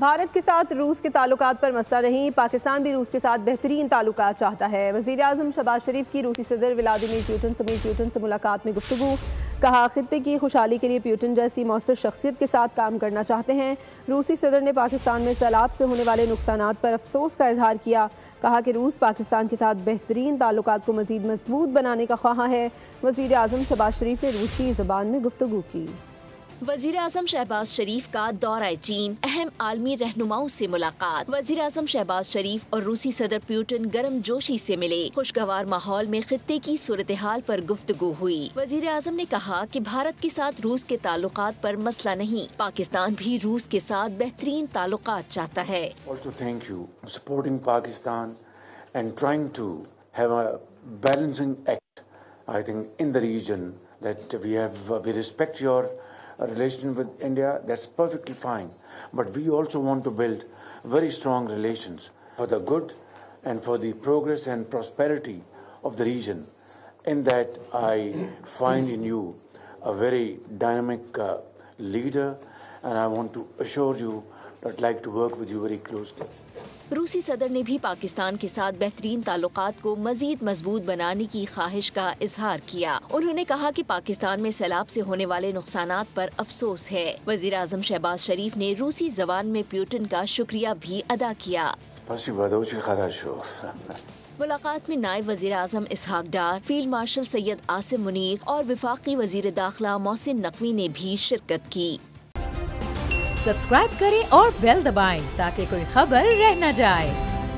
भारत के साथ रूस के ताल्लुकात पर मसला नहीं, पाकिस्तान भी रूस के साथ बेहतरीन ताल्लुकात चाहता है। वज़ीर आज़म शहबाज शरीफ की रूसी सदर व्लादिमीर पुतिन से मुलाकात में गुफ्तगू। कहा, खित्ते की खुशहाली के लिए पुतिन जैसी मौसर शख्सियत के साथ काम करना चाहते हैं। रूसी सदर ने पाकिस्तान में सैलाब से होने वाले नुकसानात पर अफसोस का इजहार किया। कहा कि रूस पाकिस्तान के साथ बेहतरीन ताल्लुकात को मज़ीद मजबूत बनाने का ख्वाह है। वज़ीर आज़म शहबाज शरीफ ने रूसी ज़बान में गुफ्तगू की। वज़ीर आज़म शहबाज शरीफ का दौरा चीन, अहम आलमी रहनुमाओं से मुलाकात। वज़ीर आज़म शहबाज शरीफ और रूसी सदर पुतिन गर्म जोशी से मिले। खुशगवार माहौल में खित्ते की सूरत हाल पर गुफ्तगू हुई। वज़ीर आज़म ने कहा कि भारत के साथ रूस के ताल्लुकात पर मसला नहीं, पाकिस्तान भी रूस के साथ बेहतरीन ताल्लुकात चाहता है। Also thank you for supporting Pakistan and trying to have a balancing act. I think in the region that we respect your relation with India, that's perfectly fine. But we also want to build very strong relations for the good and for the progress and prosperity of the region. In that, I find in you a very dynamic leader, and I want to assure you that I'd like to work with you very closely. रूसी सदर ने भी पाकिस्तान के साथ बेहतरीन ताल्लुकात को मजीद मजबूत बनाने की ख्वाहिश का इजहार किया। उन्होंने कहा कि पाकिस्तान में सैलाब से होने वाले नुकसानात पर अफसोस है। वज़ीर आज़म शहबाज शरीफ ने रूसी ज़बान में पुतिन का शुक्रिया भी अदा किया। मुलाकात में नायब वज़ीर आज़म इसहाक डार, फील्ड मार्शल सैयद आसिम मुनीर और वफाकी वज़ीर दाखिला मोहसिन नकवी ने भी शिरकत की। सब्सक्राइब करें और बेल दबाएं ताकि कोई खबर रह न जाए।